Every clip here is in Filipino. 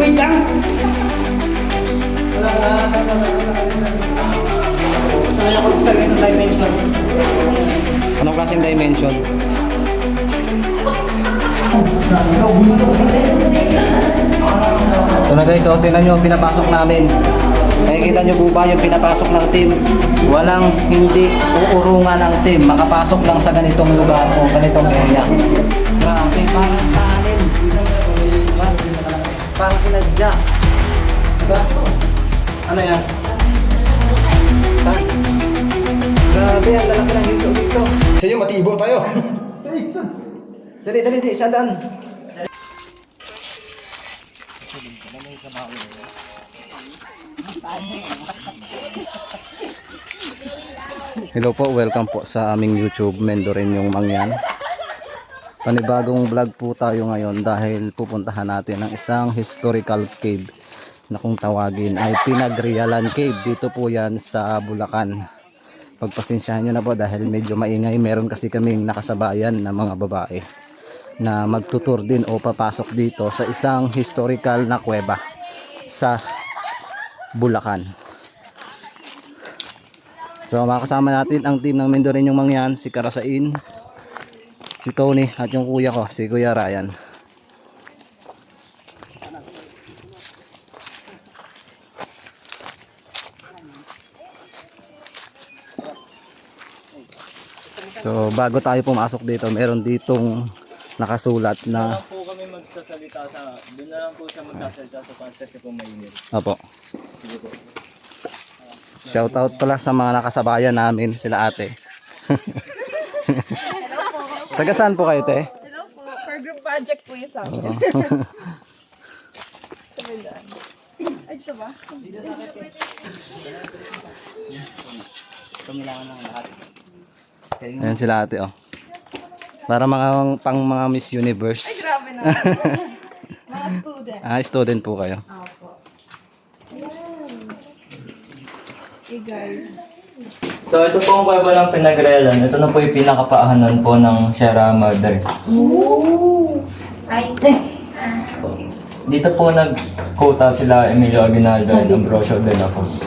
Wait lang. Sanay ako sa ganitong dimension. Anong klaseng dimension? Ito na guys, so tingnan nyo, pinapasok namin. Nakikita nyo po ba yung pinapasok ng team? Walang hindi uurungan ng team. Makapasok lang sa ganitong lugar o ganitong area. Grabe, parang talent. Parang sinadya. Diba? Ano yan? Ha? Grabe, ang lalaki ng dito. Sa inyo, matibo tayo. Dali, isang daan. Hello po, welcome po sa aming YouTube, Mendo rin yung mangyan. Panibagong vlog po tayo ngayon dahil pupuntahan natin ang isang historical cave na kung tawagin ay Pinagrialan Cave. Dito po yan sa Bulacan. Pagpasensyahan nyo na po dahil medyo maingay. Meron kasi kaming nakasabayan na mga babae na magtutur din o papasok dito sa isang historical na kuweba sa Bulacan. So makasama natin ang team ng Mendo rin yung mangyan, si Karasain, si Tony at yung kuya ko, si Kuya Ryan. So bago tayo pumasok dito, meron ditong nakasulat na po kami magsasalita sa, doon na lang po siya magsasalita sa concept po mainit. Opo. Shout out pala sa mga nakasabayan namin, sila ate. Taga saan po kayo, te? Hello po, for group project po yung sa akin. Sabandaan. Ay, ito ba? Ayan sila ate, oh. Para mga pang mga Miss Universe. Ay, grabe na. Mga student. Student po kayo. Opo. Hey guys. So ito po ang kuweba ng Pinagrialan. Ito na po yung pinakapaahanan po ng Sierra Madre. Dito po nagkota sila Emilio Aguinaldo at Ambrosio de la Cruz.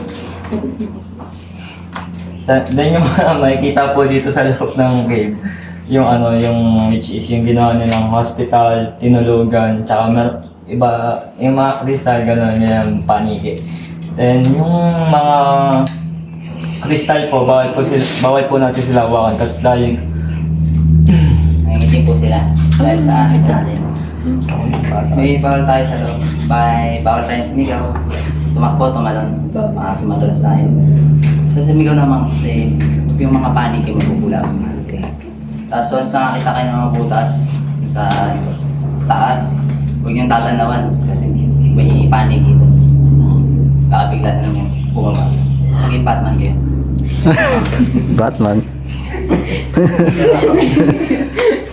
Then yung makikita po dito sa loob ng cave, yung yung which is yung ginawa nilang hospital, tinulugan, tsaka iba, yung mga kristal, gano'n, yung paniki. Then yung mga kristal po, bawal po natin sila hawakan kasi dahil Nangingitim po sila dahil sa asin natin. May bawal tayo sa loob. Bawal tayo sumigaw. Tumakbo, tumalon. Sumadulas tayo. Sa sumigaw naman kasi yung mga paniki mapupula. Tapos once nakakita kayo ng mga butas sa taas, huwag niyong tatanawan kasi may paniki ito. Kakabigla na naman bumaba. Maging Batman kayo. Batman.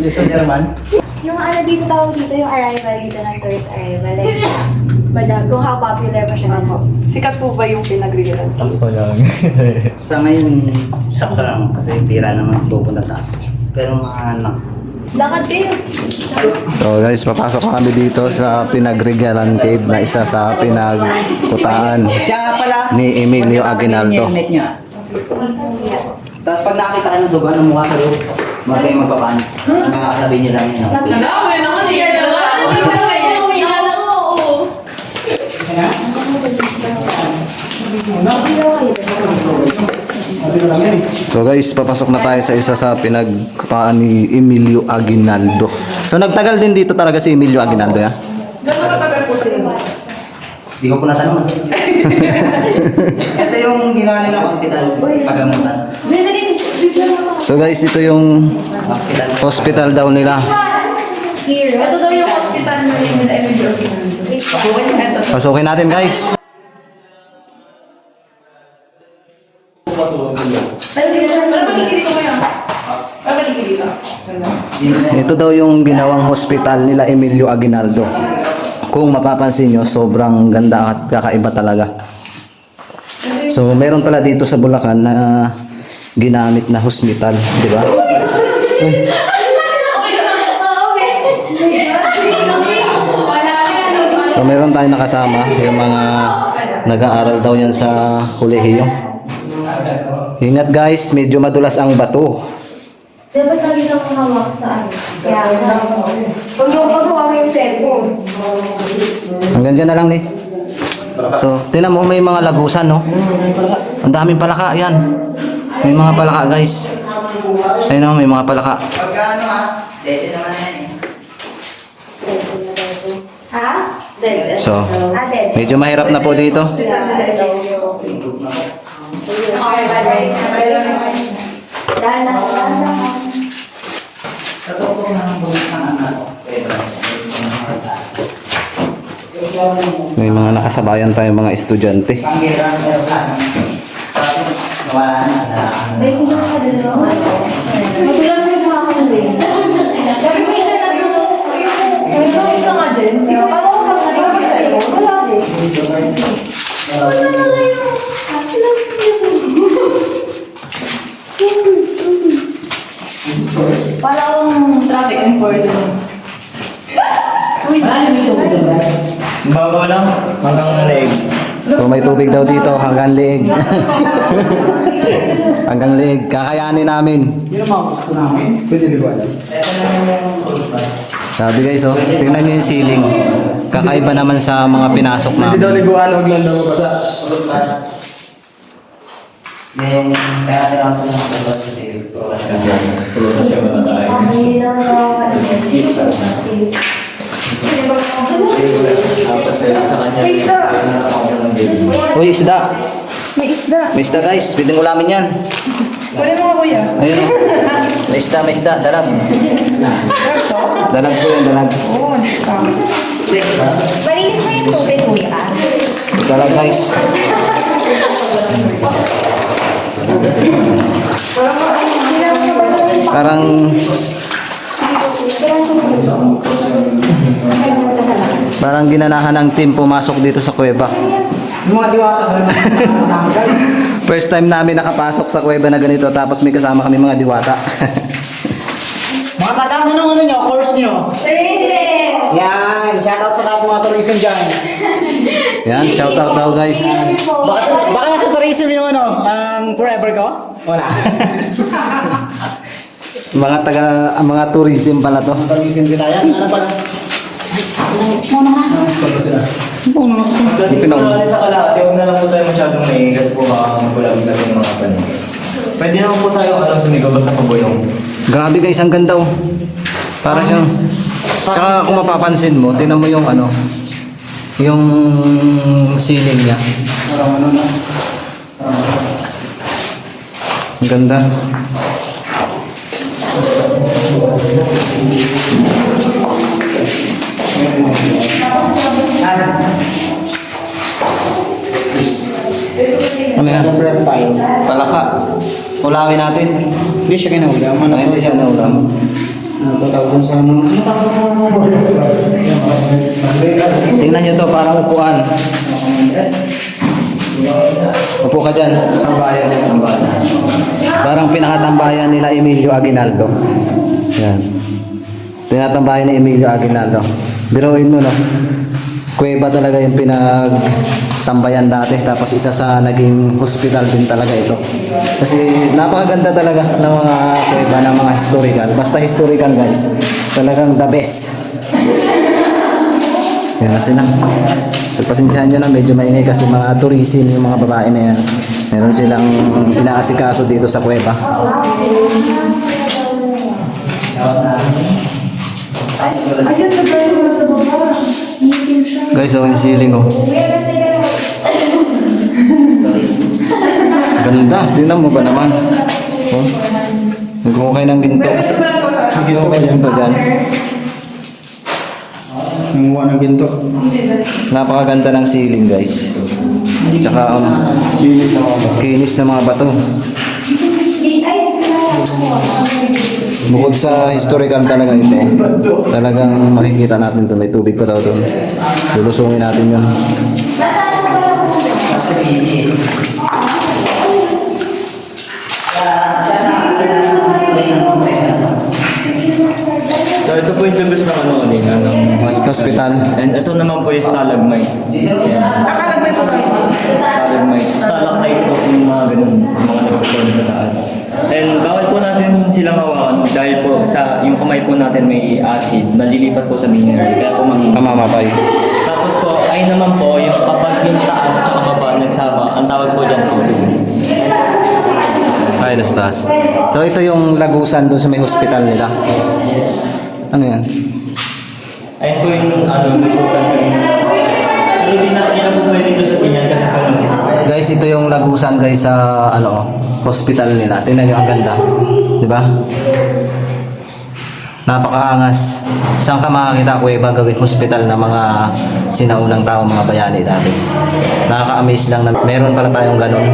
Listen niya naman. Yung ano dito tawag dito, yung arrival dito ng tourist arrival. Like, kung how popular pa siya. Sikat po ba yung Pinagrialan? sakto lang. Sa ngayon, sakto lang kasi pira naman pupunta tayo. Pero mga anak, Lakad kayo. So guys, papasok kami dito sa Pinagrialan Cave na isa sa pinagkutaan Tsaka pala, ni Emilio Aguinaldo. yung net nyo. Tapos pag nakakita ka ng dugo ng mukha sa loob, mga kayo magpapaan. Makakasabi nyo lang yun. No? So guys, papasok na tayo sa isa sa pinagkutaan ni Emilio Aguinaldo. So nagtagal din dito talaga si Emilio Aguinaldo, ya? Gano'n katagal po sila? Hindi ko po natanong. Ito yung ginawa nila hospital, pagamutan. So guys, ito yung Hospital. hospital daw nila. Ito daw yung hospital nila Emilio Aguinaldo. Pasukin nyo ito. Pasukin natin guys. Pero magigilid ko kayo. Pero magigilid ka. Ito daw yung ginawang hospital nila Emilio Aguinaldo. Kung mapapansin nyo, sobrang ganda at kakaiba talaga. So meron pala dito sa Bulacan na ginamit na hospital, di ba? So So meron tayong nakasama, yung mga nag-aaral daw yan sa kolehiyo. Ingat guys, medyo madulas ang bato. Dapat lagi kang hawak sa ano. Kaya, huwag yung paghawa yung cellphone. Hanggang dyan na lang ni. So, tinan mo may mga lagusan, no? Ang daming palaka, yan. May mga palaka, guys. Ayun, no, may mga palaka. Pagka ano ha, dede naman yan eh. Ha? Dead. So, Ah, dead. medyo mahirap na po dito. Okay, bye-bye. Dahan lang. Sa totoo ng bulit ng anak ko. May mga nakasabayan tayong mga estudyante. Pangira, pero ka. Nawala na. May hindi ka din, no? Magulas yung sa akin din. Sabi mo isa na dito. May choice ka nga dyan. Paano ko lang sa'yo? Wala din. Para akong traffic enforcer. Bago lang, hanggang leg. So may tubig daw dito hanggang leeg. Hanggang leeg. Kakayanin namin. Yun ang mga gusto namin. Pwede liwanag. Sabi guys, oh, tingnan niyo yung ceiling. Kakaiba naman sa mga pinasok Hindi daw namin. liguan, huwag lang daw mabasa. Yung kaya kailangan ko ng labas kasi Kasi, tulog na siya matatay. Apat tayo sa kanya. Uy, isda. May isda. May isda guys, pwedeng ulamin yan. Kunin mo nga kuya. Ayun oh. May isda, dalag. Dalag po yan, dalag. Oo, Malinis mo yung tubig, kuya. Dalag guys. Parang parang ginanahan ng team pumasok dito sa kuweba. Yung mga diwata ka naman kasama guys. First time namin nakapasok sa kuweba na ganito tapos may kasama kami mga diwata. Mga madam, anong ano nyo? Course nyo? Tracy! Yan, shoutout sa lahat mga tourism dyan. Yan, shout out daw guys. Baka nasa tourism yung ano, forever ko? Wala. Mga tourism pala to. Tourism sila yan, ano pala? Dito sa Kalahati, huwag na lang po tayo masyadong maingay kasi po baka magulang kasi yung mga panig. Pwede naman po tayo sumigaw basta pabulong. Grabe guys, ang ganda oh. Para siyang tsaka kung mapapansin mo, tingnan mo yung ano, yung ceiling niya. Ang ganda. Ano yan? Palaka. Ulawin natin. Hindi siya kinaulam. Ano Ay, hindi siya naulam. Ano tawag sa ano? Tingnan nyo to, parang upuan. Upo ka dyan. Tambayan din, tambayan. Parang pinakatambayan nila Emilio Aguinaldo. Yan. Tinatambayan ni Emilio Aguinaldo. Biruin mo, no? Kuweba talaga yung pinagtambayan dati. Tapos isa sa naging hospital din talaga ito. Kasi napakaganda talaga ng mga kuweba, ng mga historical. Basta historical guys. Talagang the best. Yan na sila. Pagpasensyahan nyo na, medyo maingay kasi mga tourism yung mga babae na yan. Meron silang inaasikaso dito sa kuweba. Guys, oh, yung ceiling oh. Ganda. Tingnan mo ba naman? Oh. Nagmukay ng ginto. Nagmukay ng ginto dyan. Nanguha ng ginto. Napakaganda ng ceiling guys. Tsaka kinis na mga bato. Bukod sa historical talaga ito, talagang makikita natin ito. May tubig pa daw doon. Lulusungin natin yun. So ito po yung tubos ng ano kanina, ng hospital. And ito naman po yung stalagmite. Nakalagay po kayo. Stalagmite. Stalactite po yung mga ganun, yung mga nagpupulo sa taas. And bawal po natin silang hawakan dahil po sa yung kamay po natin may acid, malilipat po sa mineral. Kaya po Mamamapay. Tapos po, ay naman po, yung kapag yung taas at baba nagsama, ang tawag po dyan po. Ay, nasa taas. So ito yung lagusan doon sa may hospital nila. Ano yan? Ayun po yung nasukan ko yung... Pero hindi na po pwede dito sa pinyan kasi po masipag. Guys, ito yung lagusan guys sa hospital nila. Tingnan nyo, ang ganda. Di ba? Napakaangas. Saan ka makakita kuweba gawing hospital na mga sinaunang tao, mga bayani dati. Nakaka-amaze lang na meron pala tayong ganun.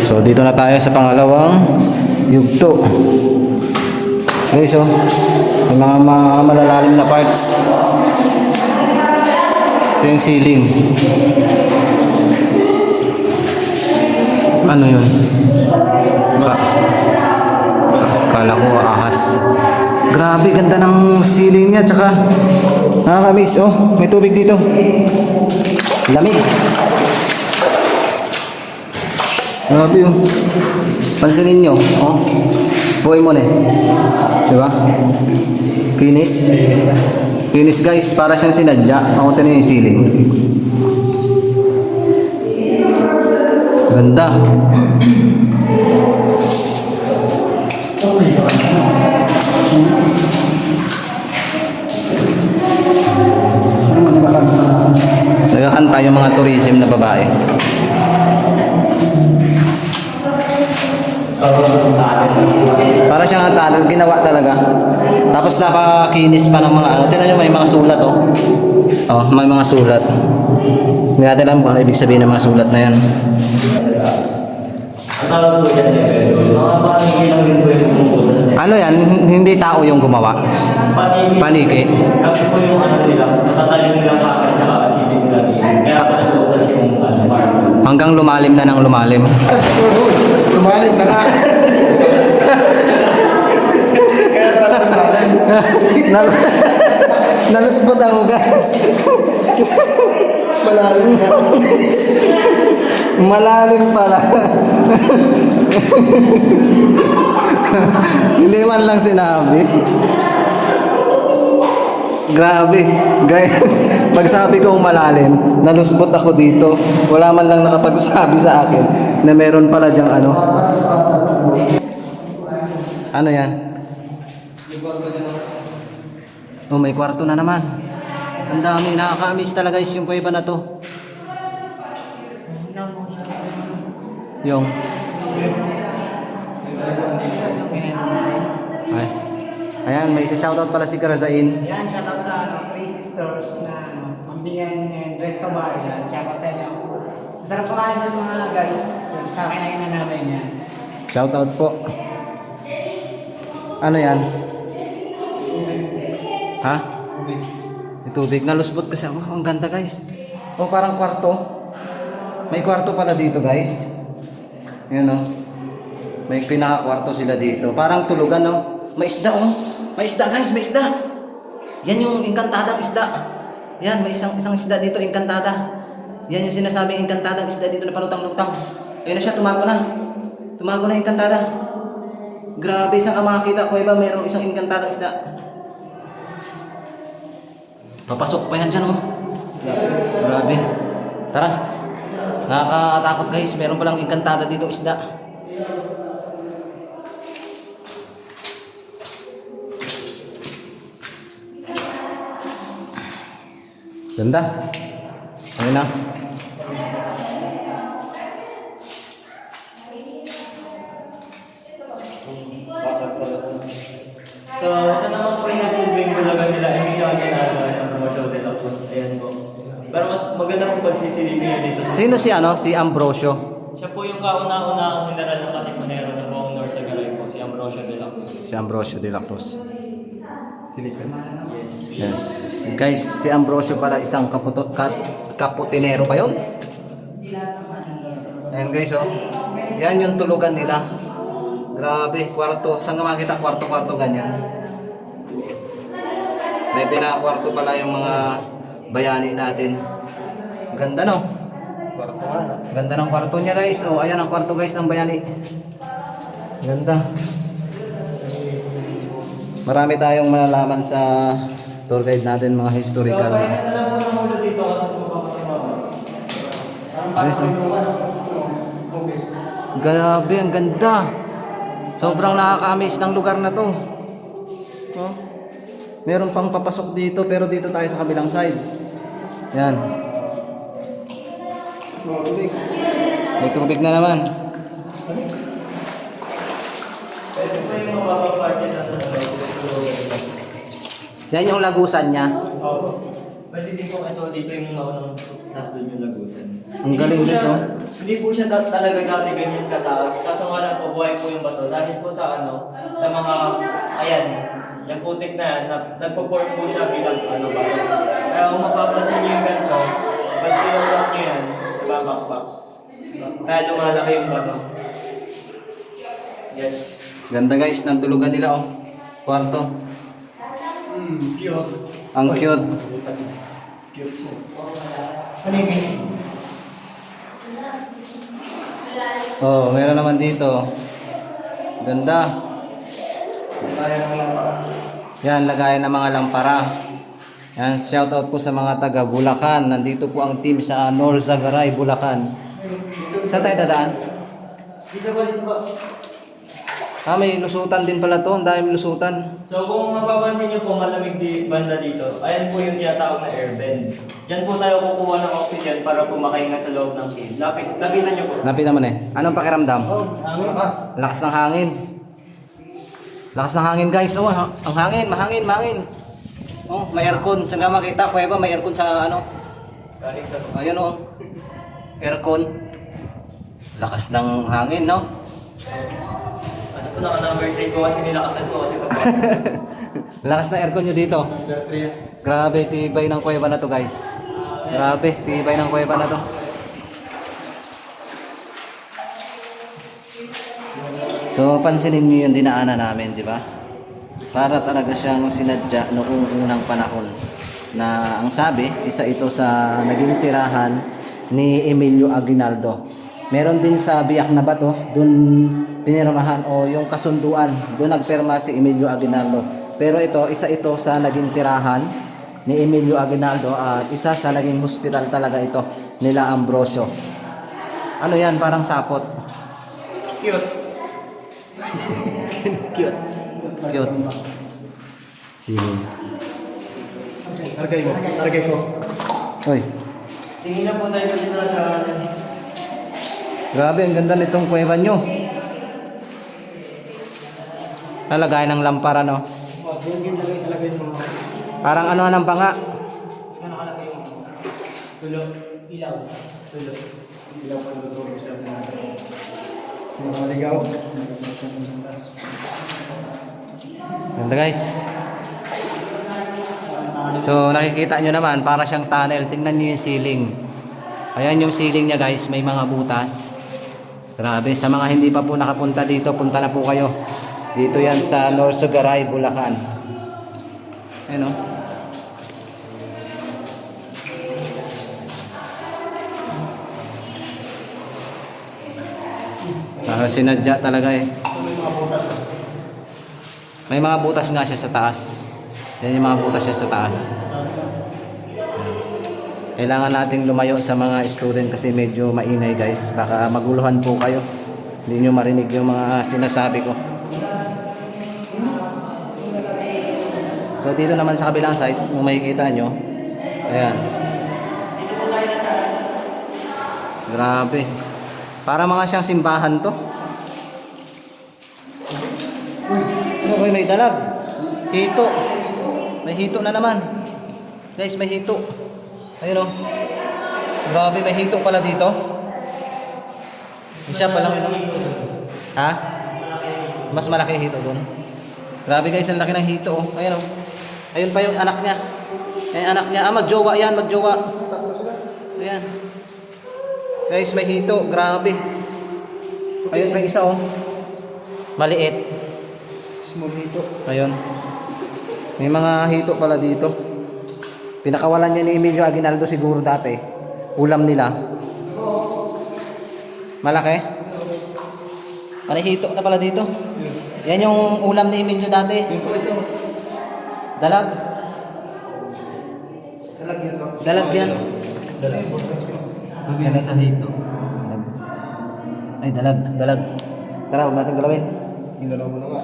So dito na tayo sa pangalawang yugto. Guys, oh, may mga malalalim na parts. Ito yung ceiling. Ano yun? Kala ko ahas. Grabe, ganda ng ceiling niya. Tsaka nakakamiss. Oh, may tubig dito. Lamig. Grabe yun. Pansinin nyo. Oh. Buhay mo na eh. Diba? Kinis. Kinis guys. Para siyang sinadya. Ako tanin yung ceiling. Ganda. Nagkakanta yung mga tourism na babae. Para siyang tunnel, ginawa talaga. Tapos napakinis pa ng mga tingnan nyo, may mga sulat oh. Oh, may mga sulat. Hindi natin alam kung ano ibig sabihin ng mga sulat na yan. Ang tawag po dyan yung mga paniki lang din po yung pumuputas na. Ano yan? Hindi tao yung gumawa. Paniki. Kasi po yung nila, natatalim nilang kakit tsaka acidic nila dito. Kaya pumuputas yung marble. Hanggang lumalim na ng lumalim. Lumalim na nga. Nalusbot ang ugas. Malalim na. Malalim pala. Hindi man lang sinabi. Grabe. Guys, pagsabi kong malalim, nalusbot ako dito. Wala man lang nakapagsabi sa akin na meron pala diyang ano. Ano yan? Oh, may kwarto na naman. Ang dami, nakaka-miss talaga guys yung kuweba na to. Yung ay. Ayan, may shoutout pala si Karazain. Yan, shoutout sa Crazy Stores na Pambingan and Resto Bar. Yan, shoutout sa inyo. Masarap kumain ng mga guys. Sa akin na yun namin yan. Shoutout po. Ano yan? Ha? May tubig. Nalusbot kasi ako. Ang ganda guys. Oh, parang kwarto. May kwarto pala dito guys. Yan oh. May pinaka-kwarto sila dito. Parang tulugan no. May isda oh. May isda guys, may isda. Yan yung inkantadang isda. Yan, may isang isda dito, inkantada. Yan yung sinasabing inkantadang isda dito na palutang-lutang. Ayun na siya, tumago na. Tumago na yung inkantada. Grabe, isang ka makakita. Kuweba, mayroong isang inkantadang isda. Papasok pa yan dyan, oh. Grabe. Tara. Nakakatakot guys. Meron palang inkantada dito isda. Ganda. Ayun na. So, ito naman po yung nagsilbing talaga nila. Hindi nyo ginagawa ng promotion de la Cruz. Ayan po. Pero mas maganda po pagsisilipin nyo dito. Sino si ano? Si Ambrosio. Siya po yung kauna-unahang general ng Katipunero na buong North Sagaray po, si Ambrosio de la Cruz. Si Ambrosio de la Cruz. Yes. Yes. Guys, si Ambrosio pala isang kaputinero pa yun. Ayan guys, oh. Yan yung tulugan nila. Grabe, kwarto. Saan ka makita kwarto-kwarto ganyan? May pinakwarto pala yung mga bayani natin. Ganda no? Kwarto nga, no? Ganda ng kwarto niya guys. Oh, ayan ang kwarto guys ng bayani. Ganda. Marami tayong malalaman sa tour guide natin, mga historical. Kaya na lang po ng ulo dito kasi sumababa. Guys, oh. Grabe, ang ganda. Sobrang nakaka-amaze ng lugar na to. Oh. Meron pang papasok dito pero dito tayo sa kabilang side. Yan. Mga tubig. May tubig na naman. Ito po yung mapapaparte na Yan yung lagusan niya. Oo. Pwede din po ito dito yung maunang tas doon yung lagusan. Ang galing guys, oh. Hindi po siya talaga dati ganyan kataas. Kaso nga lang po buhay po yung bato dahil po sa sa mga ayan, yung putik na yan, nagpo-form po siya bilang bato. Kaya kung mapapansin niyo yung ganito, pag pinulak niyo yan, babakbak. Kaya lumalaki yung bato. Yes. Ganda guys, ng tulugan nila, oh. Kwarto. Cute. Ang cute. Cute po. Ano yung ganyan? Oh, meron naman dito. Ganda. Kaya ng lampara. Yan, lagayan ng mga lampara. Yan, shoutout po sa mga taga Bulacan. Nandito po ang team sa Norzagaray, Bulacan. Saan tayo dadaan? Dito ba dito ba? Ah, may lusutan din pala to. Ang daming lusutan. So kung mapapansin niyo po malamig banda dito, ayan po yung tinatawag na air vent. Diyan po tayo kukuha ng oxygen para po makahinga sa loob ng cave. Lapitan niyo po. Lapit naman eh. Anong pakiramdam? Ang lakas. Lakas ng hangin. Lakas ng hangin guys. Oh, ang hangin, mahangin. Oh, may aircon. Saan ka makita? Kuya ba may aircon sa ano? Galing sa Ayun oh. Aircon. Lakas ng hangin, no? ano po naka-number 3 ko kasi nilakasan ko kasi Lakas na aircon nyo dito. Grabe, tibay ng kuweba na to guys. Grabe, tibay ng kuweba na to. So, pansinin nyo yung dinaanan namin, di ba? Para talaga siyang sinadya noong unang panahon. Na ang sabi, isa ito sa naging tirahan ni Emilio Aguinaldo. Meron din sa Biak na Bato, dun pinirmahan o yung kasunduan, doon nagpirma si Emilio Aguinaldo. Pero ito, isa ito sa naging tirahan ni Emilio Aguinaldo at isa sa naging hospital talaga ito nila Ambrosio. Ano yan? Parang sapot. Cute. Cute. Cute. Sige. Targay mo. Targay ko. Hoy, tingin na po tayo sa tinatawag. grabe, ang ganda nitong kuweba nyo. Nalagay ng lampara, no? Doon yung lagay talaga yung mga Parang ano ng banga. nakalagay yung Tulog. ilaw. Tulog. Ilaw pa natutulog siya. Mga maligaw. Ganda guys. So nakikita nyo naman, para siyang tunnel. Tingnan nyo yung ceiling. Ayan yung ceiling niya guys, may mga butas. Grabe, sa mga hindi pa po nakapunta dito, punta na po kayo. Dito yan sa Norzagaray, Bulacan. Ayan o. Sinadya talaga eh. May mga butas nga siya sa taas. Yan yung mga butas siya sa taas. Kailangan nating lumayo sa mga student kasi medyo maingay guys. Baka maguluhan po kayo. Hindi nyo marinig yung mga sinasabi ko. So dito naman sa kabilang side, kung makikita nyo, ayan. Grabe. Para mga siyang simbahan to. Uy, may dalag. Hito. May hito na naman. Guys, may hito. Ayun o. Grabe, may hito pala dito. Siya pa lang yun. Ha? Mas malaki hito doon. Grabe guys, ang laki ng hito oh. Ayun o. Ayun pa yung anak niya. Ayun anak niya. Ah, magjowa yan, magjowa. Ayan. Guys, may hito. Grabe. Ayun pa isa oh. Maliit. Small hito. Ayun. May mga hito pala dito. Pinakawalan niya ni Emilio Aguinaldo siguro dati. Ulam nila. Malaki? May hito na pala dito. Yan yung ulam ni Emilio dati. Yung po isa. Dalag. Dalag yan. Dalag yan. Dalag. Maganda sa hito. Ay, dalag. Dalag. Tara, huwag natin galawin. Ginalaw mo na nga.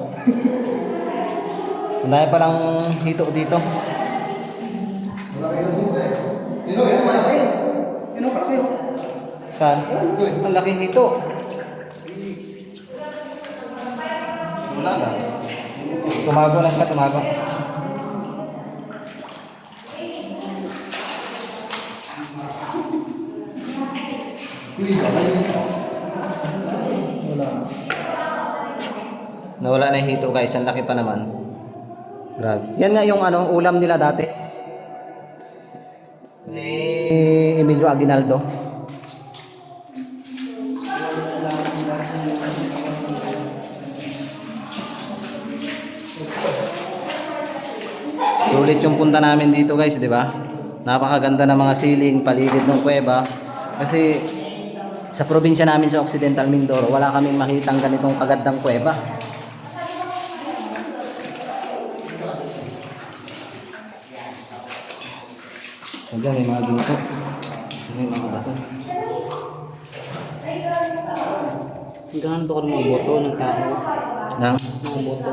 Ang dami palang hito dito. Malaki na dito eh. Yan o, yan. Malaki. Yan o, malaki o. Saan? Ang laking hito. Wala na. Tumago na siya, tumago. Nawala na yung hito guys, ang laki pa naman. Grabe. Yan nga yung ano, ulam nila dati. Ni Emilio Aguinaldo. Sulit yung punta namin dito guys, di ba? Napakaganda ng mga ceiling, paligid ng kuweba. Kasi sa probinsya namin sa Occidental Mindoro, wala kaming makitang ganitong kagandang kuweba. Ayan, may mga dito. May mga bato. Hanggang doon mga boto ng tao. Nang? Mga boto.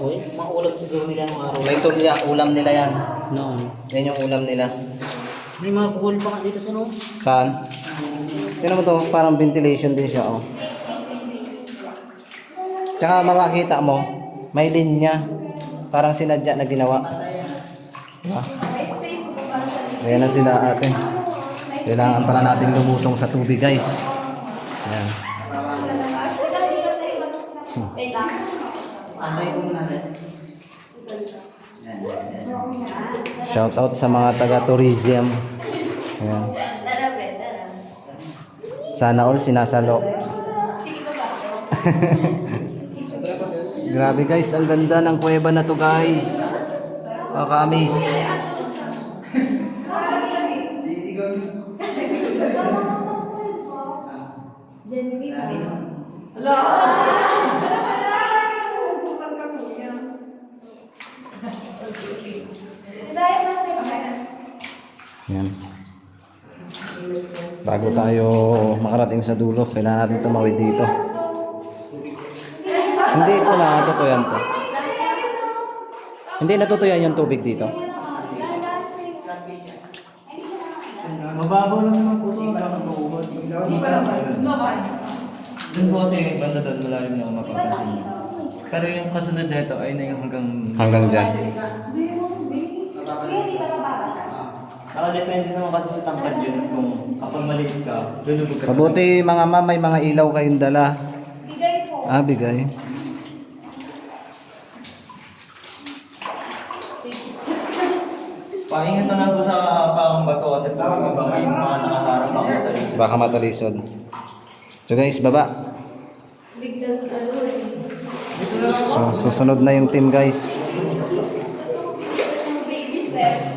Uy, mga ulam siguro nila ng araw. May tulya, ulam nila yan. Noon. Yan yung ulam nila. May mga kuhol pa nga dito sa no. Saan? Tignan mo to, parang ventilation din siya, oh. Tsaka makakita mo, may linya. Parang sinadya na ginawa. Diba? Ayan na sila ate. Kailangan pala natin lumusong sa tubig guys. Ayan. Shout out sa mga taga-tourism. Ayan. Sana all sinasalo. Grabe guys, ang ganda ng kuweba na to guys. Kakamis. Yan. Bago tayo makarating sa dulo, kailangan natin tumawid dito. Hindi po natutuyan po. Hindi natutuyan yung tubig dito. Mababaw lang naman po ito. Hindi pa naman. Doon po kasi yung banda doon malalim na mapapansin niyo. Pero yung kasunod na ito ay na yung Hanggang dyan. Nakadepende naman kasi sa tangkad yun kung kapag maliit ka, lulubog ka. Mabuti mga ma'am, may mga ilaw kayong dala. Bigay po. Ah, bigay. Paingat na lang po sa pang bato kasi po iba may mga nakaharap ako matalis. Baka matalisod. So guys, baba. Biglang ano eh. So, susunod na yung team guys. Baby steps.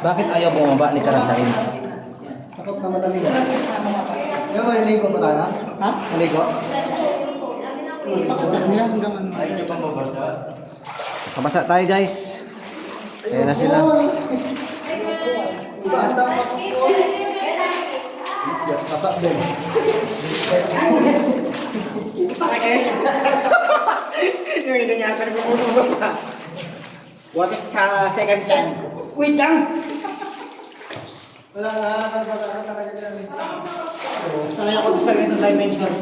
Bakit ayaw bumaba ni Karasain? Takot na madali. Yung ba naligo mo tayo? Ha? Naligo? Takot sa kanila hanggang ano. Ayaw niyo pang babasa? Kabasa tayo guys. Ayan na sila. Kasap din. Pakakes. Yung inangyakan ko bubus na. What is sa second time? Wait lang! Wala na. Sanay ako sa ganitong dimension.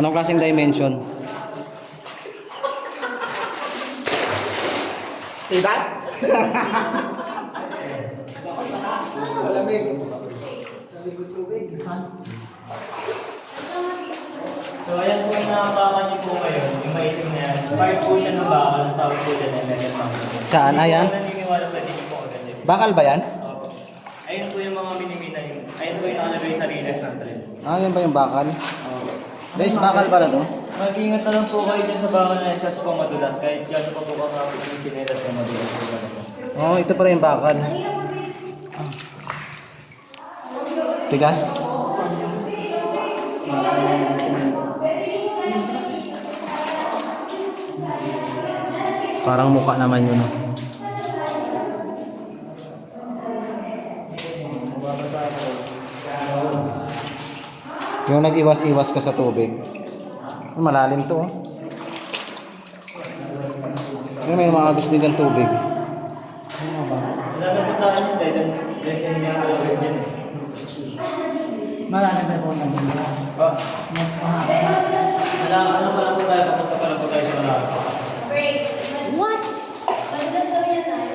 Anong klaseng dimension? See that? Malamig. So ayan po yung nakakakan niyo po ngayon, yung maitim na yan. Part po siya ng bakal, ang tawag po dyan ay legal fungus. Saan? Ayan? Kung naniniwala pa din po agad yun. Bakal ba yan? Opo. Ayun po yung mga minimina yun. Ayun po yung nakalagay sa riles ng trend. Ah, yan ba yung bakal? Opo. Guys, bakal pala to. Mag-ingat na lang po kayo dyan sa bakal na yan kasi po madulas. Kahit gano'n pa po kakapit yung chinelas na madulas po gano'n po. Oh, ito pala yung bakal. Tigas? Parang mukha naman yun. Yung nag-iwas-iwas ka sa tubig. Malalim to. Oh. Yung may mga gusto din ng tubig. Wala na po tayo yun dahil ganyan niya kalawin yun. Marami pa po nang Ano pala po tayo, papunta pala po tayo sa malaki. What? Madalas daw yan tayo.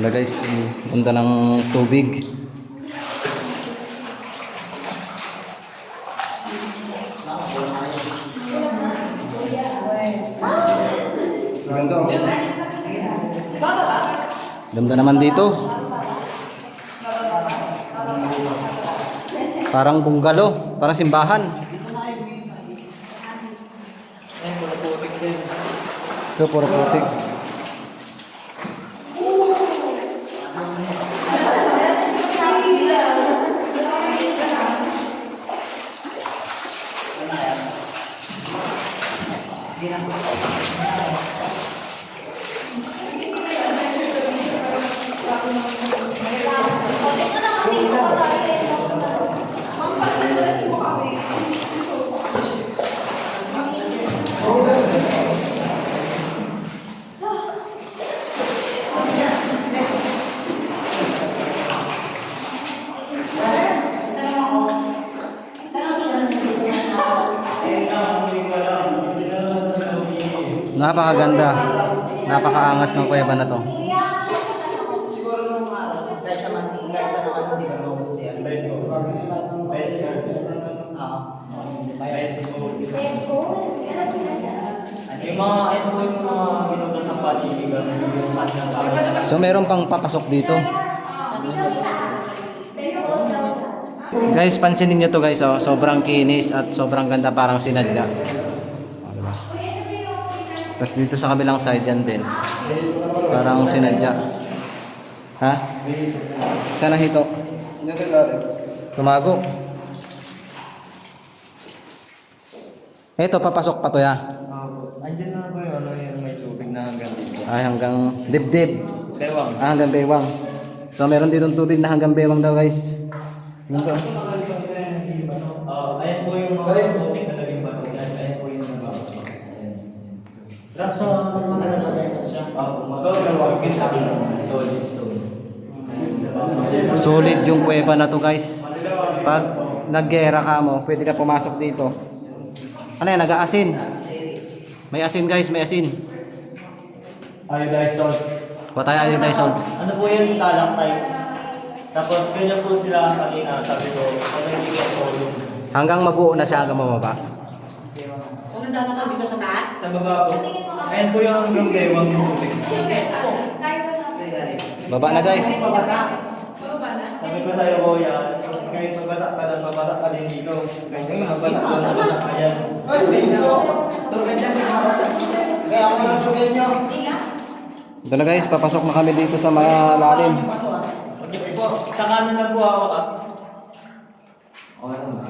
Wala guys, punta ng tubig. Ganda. Ganda naman dito. Parang bungalow, parang simbahan. Ito, puro putik. Napakaganda. Napakaangas ng kuweba na to. Yung mga, ayun po yung mga minutos ng paligigan. So meron pang papasok dito. Guys, pansinin nyo to guys, oh. Sobrang kinis at sobrang ganda, parang sinadya. Oh, diba? Tapos dito sa kabilang side yan din. Parang sinadya. Ha? Saan ang hito? Tumago. Ito, papasok pa to ya. Andiyan na po yung ano yung may tubig na hanggang dito. Ay, hanggang dibdib. Bewang. Ah, hanggang bewang. So meron ditong tubig na hanggang bewang daw guys. Yun to. Ayan po yung mga tubig na naging bato. Ayan po yung mga bato. So, mag-alagay siya. Magagawag kita solid stone. Solid yung kuweba na to guys. Pag naggera ka mo, pwede ka pumasok dito. Ano yan, nag-aasin. May asin guys, may asin. Iodized salt. Patay ayun tayo salt. Ano po yung stalactite? Tapos ganyan po sila kanina, sabi ko, ano yung ticket po yung Hanggang mabuo na siya hanggang mababa. So, nandito ka dito sa taas? sa baba po. Ayan po yung hanggang bewang yung tubig. Baba na guys. Sabi ko sa'yo, kuya, kahit magbasa ka lang, mabasa ka din dito. Kahit magbasa ka lang, mabasa ka yan. Ay, medyo. Turgan dyan, may mabasa. Kaya ako na turgan nyo. Ito na guys, papasok na kami dito sa malalim. Okay po, sa kanan lang po ako ka. Okay lang ba?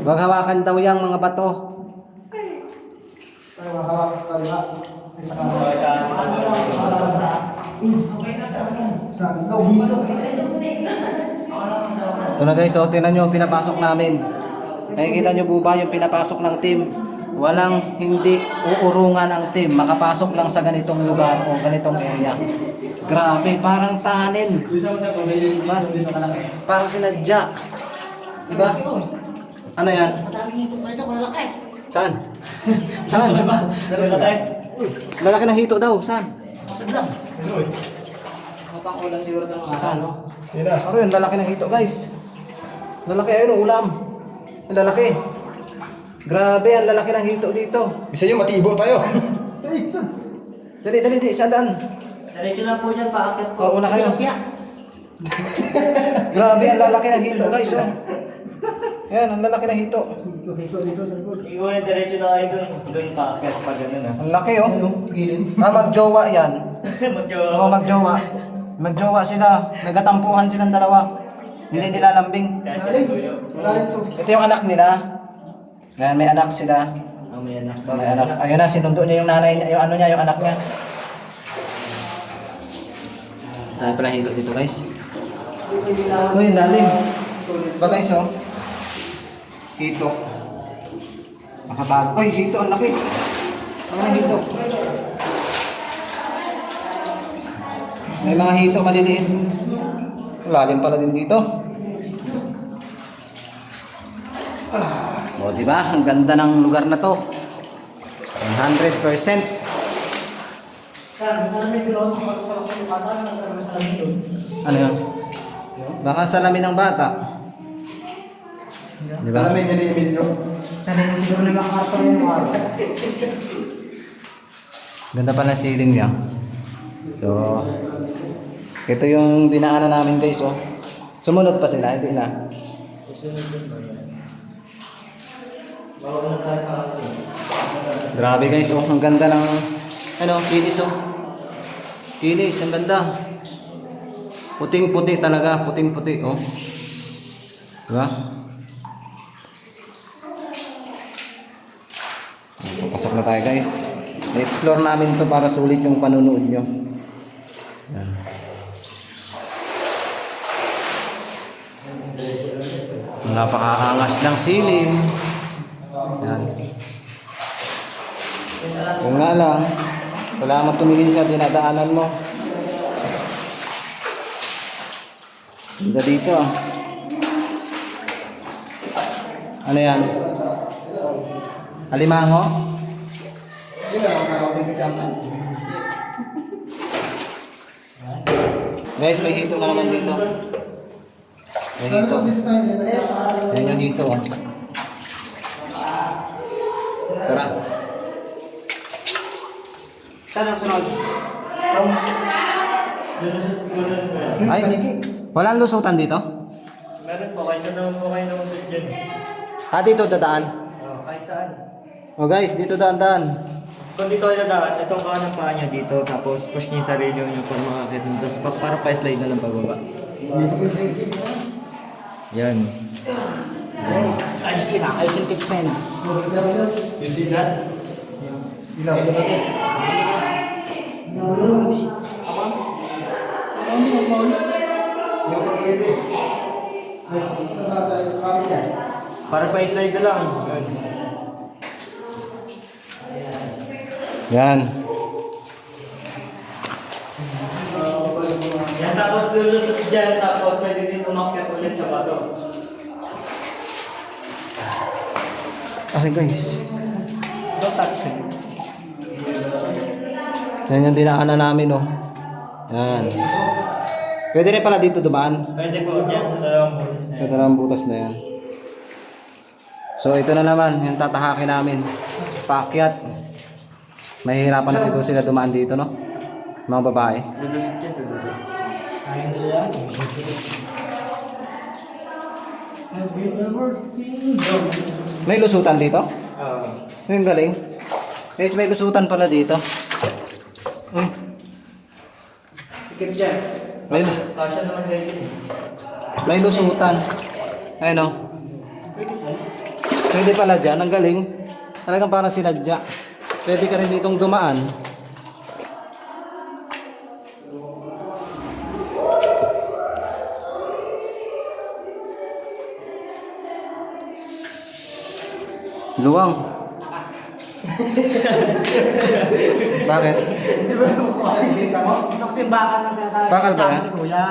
Huwag hawakan daw yung mga bato. Ay, mahawak ka lang. Sa ikaw dito. Ito na guys, so tinan nyo, pinapasok namin. Nakikita nyo po ba yung pinapasok ng team? Walang hindi uurungan ang team. Makapasok lang sa ganitong lugar o ganitong area. Grabe, parang tanin. Parang sinadya. Diba? Ano yan? Madaming ito pa ito, malaki. Saan? Saan? Lalaki ng hito daw. Saan? Kapang ulam siguro ng mga Saan? Ano yun? Lalaki ng hito guys. Lalaki ayun, ulam. Ang lalaki. Grabe, ang lalaki ng hito dito. Bisa nyo, matibo tayo. Dali, dali, dali. Saan daan? Diretso lang po dyan, paakyat po. O, una kayo. Grabe, ang lalaki ng hito guys. Oh. Yan, ang lalaki ng hito. Ikaw na diretso na kayo doon paakyat pa gano'n ah. Ang laki oh. Magjowa yan. Magjowa. Oo, magjowa. Magjowa sila. Nagatampuhan silang dalawa. Hindi nila lambing. Kaya sa tuyo. Ito yung anak nila. Yan, may anak sila. May anak. May anak. Ayun na, sinundo niya yung nanay niya, yung ano niya, yung anak niya. Dahil pala hilo dito guys. Uy, lalim. Ba guys oh. Hito. Makabag. Uy, hito, ang laki. Ang hito. May mga hito maliliit. Lalim pala din dito. O, diba? Ang ganda ng lugar na to. 100%. Ano yun? Baka salamin ng bata. Diba? Sana siguro na makakarton yung mga. Ganda pa ng ceiling niya. So, ito yung dinaanan namin guys, oh. Sumunod pa sila, hindi na. Grabe guys, oh. Ang ganda ng, ano, kilis, oh. Kilis, ang ganda. Puting-puti talaga, puting-puti, oh. Diba? Papasok na tayo guys. I-explore namin to para sulit yung panunood nyo. Yan. Napakaangas ng silim. Yan. Kung nga lang, wala mo tumingin sa dinadaanan mo. Ganda dito ah. Ano yan? Alimango? Guys, may hito na naman dito. May hito. Yan yung hito. Oh. Tara. Saan ang sunod? Ay, walang lusutan dito? Meron po, kahit saan naman po kayo naman dyan. Ah, dito dadaan. Kahit saan. Oh guys, dito daan-daan. Kung dito kayo dadaan, itong kanang paa niya dito, tapos push niyo yung sarili niyo para makakit. Tapos para pa-slide na lang pababa. Yan. Ayusin na, ayusin tips na yun. You see that? Para pa-slide na lang. Yan. Yan, tapos lulusot dyan, tapos pwede din umakyat ulit sa bato. Kasi guys, Don't touch it. yan yung dinaanan namin oh. Yan. Pwede rin pala dito dumaan. Pwede po dyan sa dalawang bulis na Sa dalawang butas na yan. So ito na naman, yung tatahakin namin. Paakyat. Mahihirapan na siguro sila dumaan dito, no? Mga babae. Lulusot dyan, lulusot. Kaya nila yan. Have you ever seen them? May lusutan dito? Oo. Yung galing. Guys, may lusutan pala dito. Uy, Sikip dyan. Kasya naman kayo yun. may lusutan. Ayun oh. Pwede pala dyan, ang galing. Talagang parang sinadya. Pwede ka rin ditong dumaan. Luwang. Bakit? Di ba makikita mo? Ito kasi bakal na tinatawag. Bakal ba Sabi yan? ni Kuya.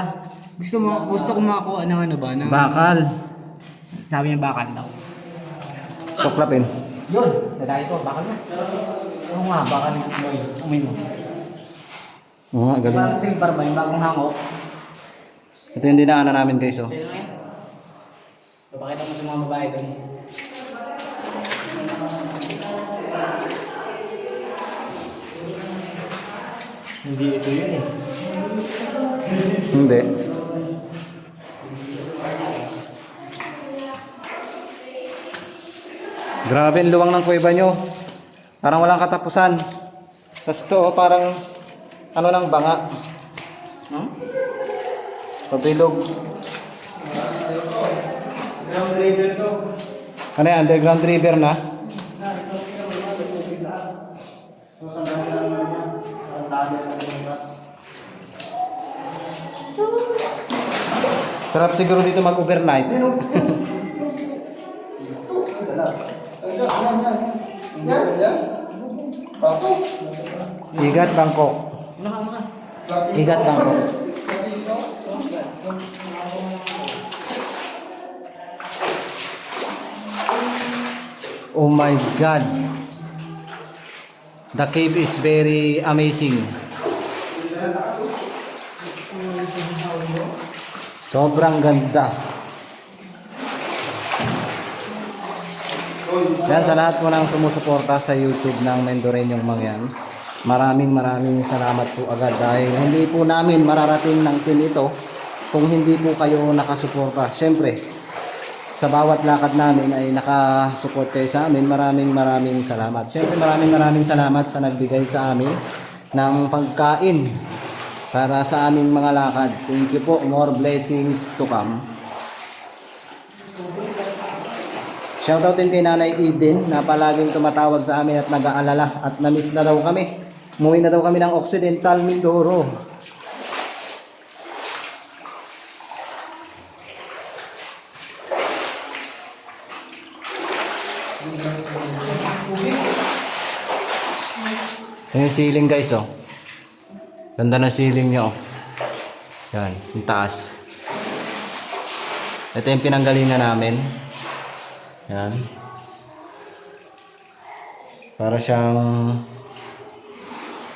Gusto ko makakuha ng ano ba? Ng, Bakal. sabi niya bakal daw. Tuklapin. Yun, dadayo ko, bakal na. Oo nga, bakal na. Umay mo. Oo nga, galing. Parang silver ba yung bagong hangok? Ito yung dinaanan namin guys, oh. Sino nga yan? Papakita mo sa mga babae doon. Hindi ito yun eh. Hindi. Grabe ang luwang ng kuweba nyo. Parang walang katapusan. Tapos ito, oh, parang ano ng banga. Pabilog. Ano yan? Underground river na? Sarap siguro dito mag-overnight. Igat Bangkok. Igat Bangkok. Oh my God. The cave is very amazing. Sobrang ganda. Yan sa lahat po ng sumusuporta sa YouTube ng Mendoreñong Mangyan. Maraming salamat po agad dahil hindi po namin mararating ng team ito kung hindi po kayo nakasuporta. Siyempre, sa bawat lakad namin ay nakasupport kayo sa amin. Maraming salamat. Siyempre maraming salamat sa nagbigay sa amin ng pagkain para sa aming mga lakad. Thank you po. More blessings to come. Shoutout din kay Nanay Eden na palaging tumatawag sa amin at nag-aalala at na-miss na daw kami. Umuwi na daw kami ng Occidental Mindoro. Yung ceiling guys, oh. Ganda na ceiling niya, oh. Yan, yung taas. Ito yung pinanggalingan namin. Yan. Para siyang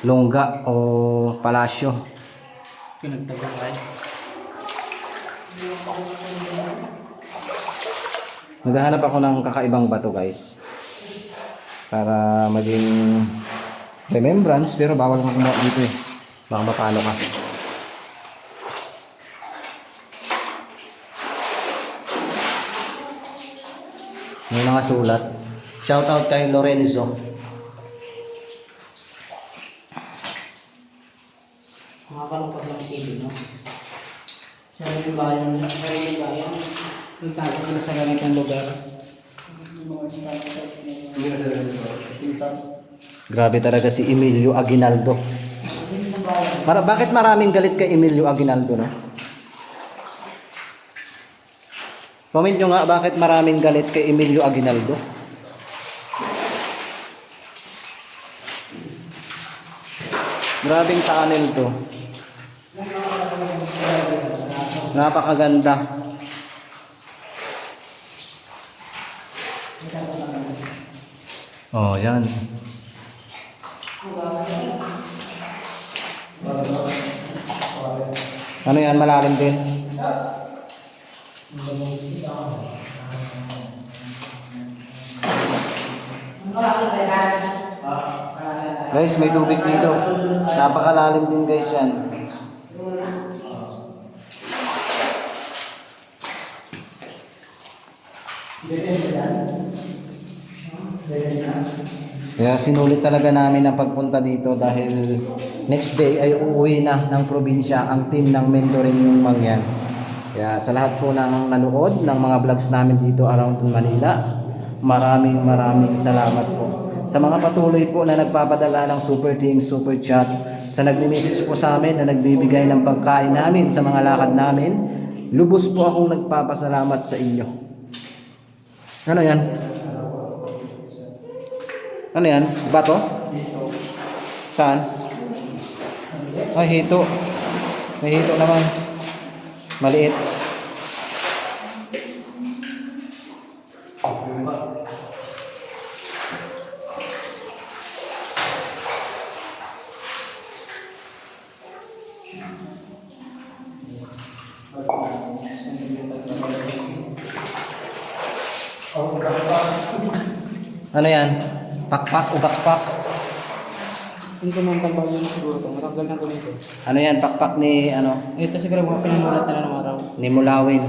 lungga o palasyo. Pinagtaguan. Naghahanap ako ng kakaibang bato guys. Para maging remembrance, pero bawal mo kumuha dito eh. Baka mapalo ka. May mga sulat. Shoutout kay Lorenzo. Makakalungkot lang isipin, no? Sarili bayan, nagtago sila sa ganitong lugar. Grabe talaga si Emilio Aguinaldo. Bakit maraming galit kay Emilio Aguinaldo, no? Comment nyo nga bakit maraming galit kay Emilio Aguinaldo. Grabing tunnel to. Napakaganda. Oh, yan. Ano yan, malalim din? Guys, may tubig dito. Napakalalim din guys yan. Kaya sinulit talaga namin ang pagpunta dito dahil next day ay uuwi na ng probinsya ang team ng Mendoreñong Mangyan. Kaya sa lahat po ng nanood ng mga vlogs namin dito around Manila, maraming salamat po. Sa mga patuloy po na nagpapadala ng super thanks, super chat, sa nagme-message po sa amin na nagbibigay ng pagkain namin sa mga lakad namin, lubos po akong nagpapasalamat sa inyo. Ano yan? Ano yan? Bato? Saan? Ay, hito. May hito naman. Maliit. Ano yan? Pakpak, ugakpak. Hindi ko naman ba yun siguro ito. Matanggal na ko nito. Ano yan? Pakpak ni ano? Ito siguro mga pinamulat nila ng araw. Ni Mulawin.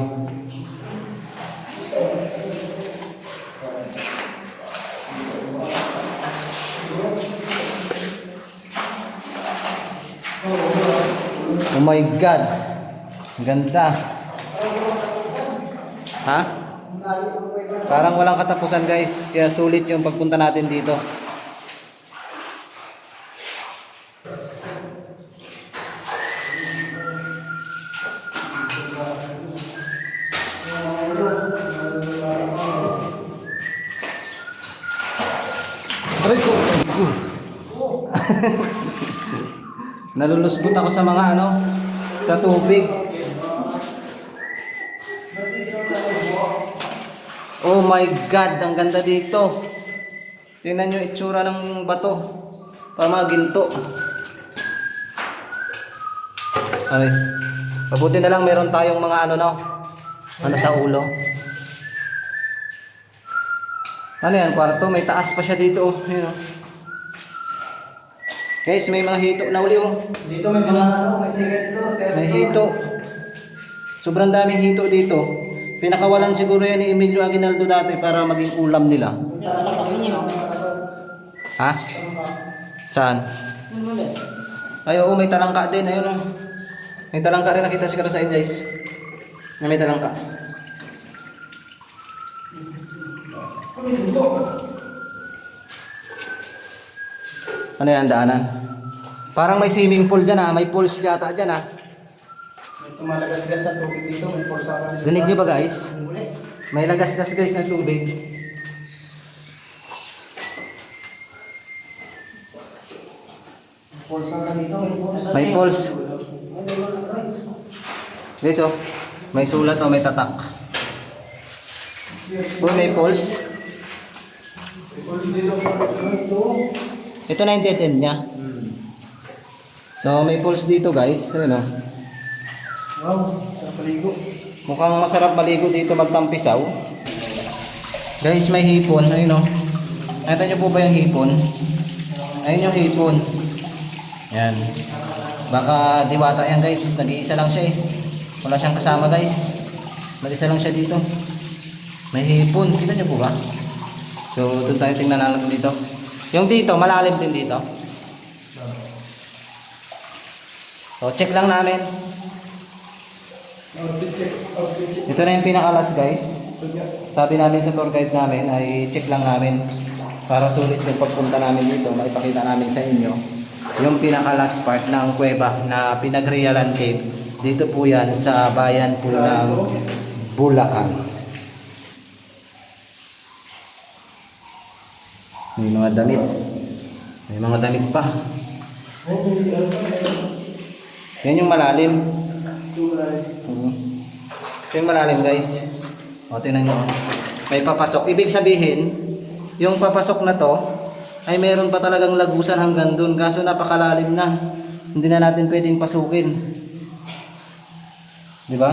Oh my God. Ang ganda. Ha? Parang walang katapusan guys. Kaya sulit yung pagpunta natin dito. Aray ko. Nalulusbot ako sa mga ano, sa tubig. Oh my God, ang ganda dito. Tingnan nyo itsura ng bato. Para mga ginto. Ay, mabuti na lang meron tayong mga ano no, ano sa ulo. Ano yan, kwarto? May taas pa siya dito. Oh. Yun, oh. Guys, may mga hito na uli. Oh. Dito may mga ano, may second floor. May hito. Sobrang daming hito dito. Pinakawalan siguro yan ni Emilio Aguinaldo dati para maging ulam nila. Ha? Saan? Ay, oo, may talangka din. Ayun, oh. May talangka rin, nakita siguro sa inyo, guys. May talangka. Ano yan, daanan? Parang may swimming pool dyan ha. May pools yata dyan ha. May tumalagas-gas sa tubig dito. May pulsaran. Dinig nyo ba guys? May lagas-gas guys na tubig. Pulsaran dito. May pools. Guys oh. May sulat o may tatak. Oh, may pools. Ito na yung dead end niya. So may pools dito guys. Ayun oh. Wow, sarap maligo. Mukhang masarap maligo dito magtampisaw. Guys, may hipon. Ayun oh. Nakita nyo po ba yung hipon? Ayun yung hipon. Yan. Baka diwata yan guys. Nag-iisa lang siya eh. Wala siyang kasama guys. Nag-isa lang siya dito. May hipon. Kita nyo po ba? So doon tayo tingnan natin dito. Yung dito, malalim din dito. So check lang namin. Ito na yung pinakalas guys. Sabi namin sa tour guide namin ay check lang namin para sulit yung pagpunta namin dito. Maipakita namin sa inyo yung pinakalas part ng kuweba na Pinagrialan Cave. Dito po yan sa bayan po ng Bulacan. May mga damit. May mga damit pa. Yan yung malalim. Ito yung malalim guys. O tingnan nyo. May papasok. Ibig sabihin, yung papasok na to ay meron pa talagang lagusan hanggang dun. Kaso napakalalim na. Hindi na natin pwedeng pasukin. Diba?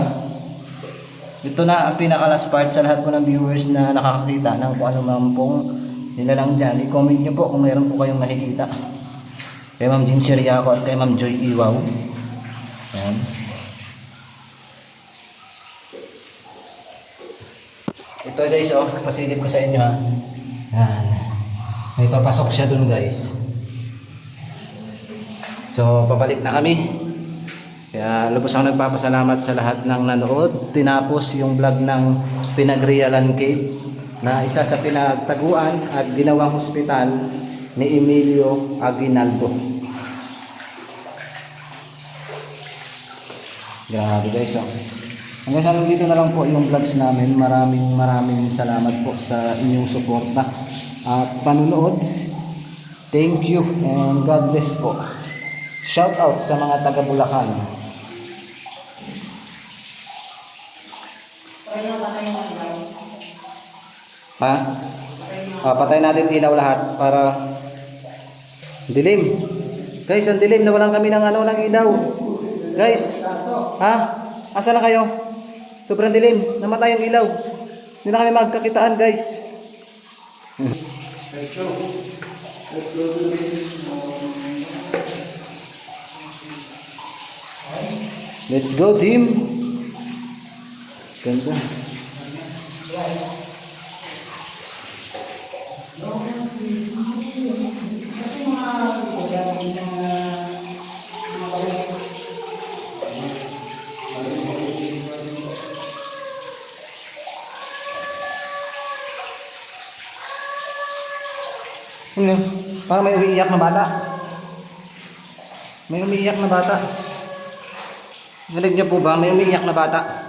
Ito na ang pinaka-last part sa lahat po ng viewers na nakakakita ng kung ano man pong nilalang dyan. I-comment nyo po kung mayroon po kayong nakikita. Kay Ma'am Jean Siriaco at kay Ma'am Joy Iwaw. Ayan. Ito guys, oh, pasilip ko sa inyo ha. Ayan. May papasok siya dun guys. So, pabalik na kami. Kaya lubos ang nagpapasalamat sa lahat ng nanood. Tinapos yung vlog ng Pinagrialan Cave na isa sa pinagtaguan at ginawang hospital ni Emilio Aguinaldo. Grabe guys, oh. Hanggang sa dito na lang po yung vlogs namin. Maraming salamat po sa inyong suporta at panunood. Thank you and God bless po. Shout out sa mga taga Bulacan. Ha? Patay natin ilaw lahat para dilim. Guys, ang dilim, nawalan kami ng ano ng ilaw. Guys, ha? Asa na kayo? Sobrang dilim. Namatay ang ilaw. Hindi na kami magkakitaan, guys. Let's go, team. Ganda. Ano? Parang may umiiyak na bata. May umiiyak na bata. Narinig niyo po ba? May umiiyak na bata.